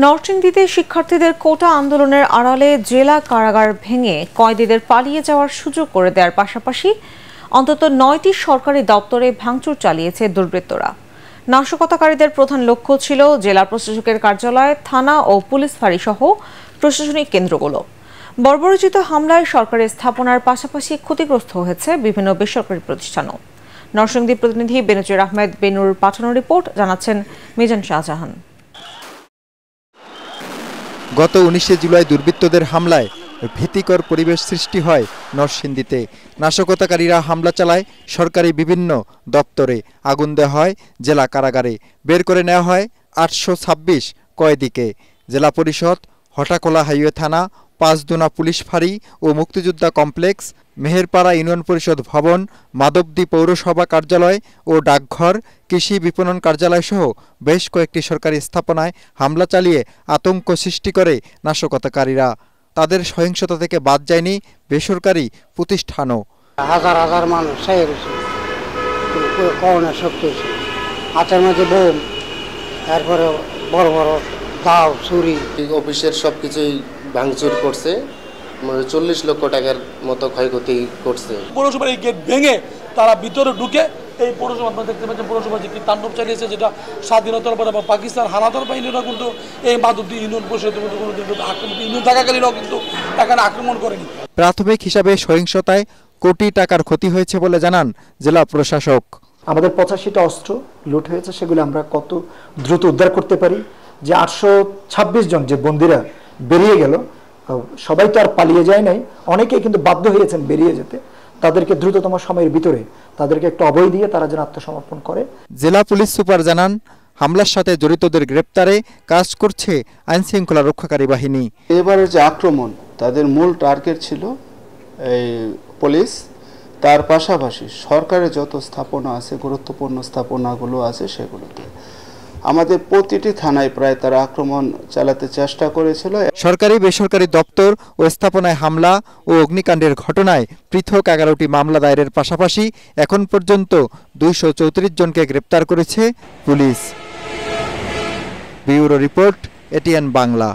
নরসিংদীতে শিক্ষার্থীদের কোটা আন্দোলনের আড়ালে জেলা কারাগার ভেঙে কয়েদিদের পালিয়ে যাওয়ার সুযোগ করে দেওয়ার পাশাপাশি অন্তত ৯টি সরকারি দপ্তরে ভাঙচুর চালিয়েছে দুর্বৃত্তরা। নাশকতাকারীদের প্রধান লক্ষ্য ছিল জেলা প্রশাসকের কার্যালয়, থানা ও পুলিশ ফাঁড়ি সহ প্রশাসনিক কেন্দ্রগুলো। বর্বরোচিত হামলায় সরকারি স্থাপনার পাশাপাশি ক্ষতিগ্রস্ত হয়েছে বিভিন্ন বেসরকারি প্রতিষ্ঠানও। নরসিংদী প্রতিনিধি বেনজির আহমেদ বেনুর পাঠানো রিপোর্ট জানাচ্ছেন মিজান শাহজাহান। গত 19 জুলাই দুর্বৃত্তদের হামলায় ভীতিকর পরিবেশ সৃষ্টি হয় নরসিংদীতে। নাশকতাকারীরা হামলা চালায় সরকারি বিভিন্ন দপ্তরে, আগুন দেওয়া হয় জেলা কারাগারে, বের করে নেওয়া হয় 826 কয়েদিকে। জেলা পরিষদ, হটাকোলা হাইওয়ে থানা, পাঁচদুনা পুলিশ ফাঁড়ি ও মুক্তিযোদ্ধা কমপ্লেক্স, মেহেরপাড়া ইউনিয়ন পরিষদ ভবন, মাধবদী পৌরসভা কার্যালয় ও ডাকঘর, কৃষি বিপণন কার্যালয় সহ বেশ কয়েকটি সরকারি স্থাপনায় হামলা চালিয়ে আতঙ্ক সৃষ্টি করে নাশকতাকারীরা। তাদের সহিংসতা থেকে বাদ যায়নি বেসরকারি প্রতিষ্ঠানও। হাজার হাজার মানুষ হাতের মধ্যে বোম, তারপরে বড় বড় দাও, ছুরি, অফিসের সবকিছুই ভাঙচুর করছে। 40 লক্ষ টাকার মতো ক্ষয়ক্ষতি করছে। পৌরসভার এই গেট ভেঙে তারা ভিতরে ঢুকে এই পৌরসভা, আপনারা দেখতে পাচ্ছেন পৌরসভা যে কি তাণ্ডব চালিয়েছে, যেটা স্বাধীনতার পরে পাকিস্তান হানাদার বাহিনীরা কিন্তু এই মাধবদী ইউনিয়ন পরিষদের মধ্যে কোনো আক্রমণ, ইউনিয়ন থাকাকালীনও কিন্তু এখানে আক্রমণ করেনি। প্রাথমিক হিসাবে সহিংসতায় কোটি টাকার ক্ষতি হয়েছে বলে জানান জেলা প্রশাসক। আমাদের 85টা অস্ত্র লুট হয়েছে, সেগুলো আমরা কত দ্রুত উদ্ধার করতে পারি। যে 826 জন যে বন্দীরা বেরিয়ে গেল, সবাই তো আর পালিয়ে যায় নাই, অনেকেই কিন্তু বাধ্য হয়েছেন বেরিয়ে যেতে। তাদেরকে দ্রুততম সময়ের ভিতরে তাদেরকে একটু অভয় দিয়ে তারা যেন আত্মসমর্পণ করে। জেলা পুলিশ সুপার জানান, হামলার সাথে জড়িতদের গ্রেপ্তারে কাজ করছে আইন শৃঙ্খলা রক্ষাকারী বাহিনী। এবারের যে আক্রমণ, তাদের মূল টার্গেট ছিল এই পুলিশ, তার পাশাপাশি সরকারের যত স্থাপনা আছে, গুরুত্বপূর্ণ স্থাপনাগুলো আছে, সেগুলোতে আমাদের প্রতিটি থানায় প্রায় তারা আক্রমণ চালাতে চেষ্টা করেছিল। সরকারি বেসরকারি দপ্তর ও স্থাপনায় হামলা ও অগ্নিকাণ্ডের ঘটনায় পৃথক 11টি মামলা দায়েরের পাশাপাশি এখন পর্যন্ত 234 জনকে গ্রেপ্তার করেছে police. Bureau report, ATN Bangla.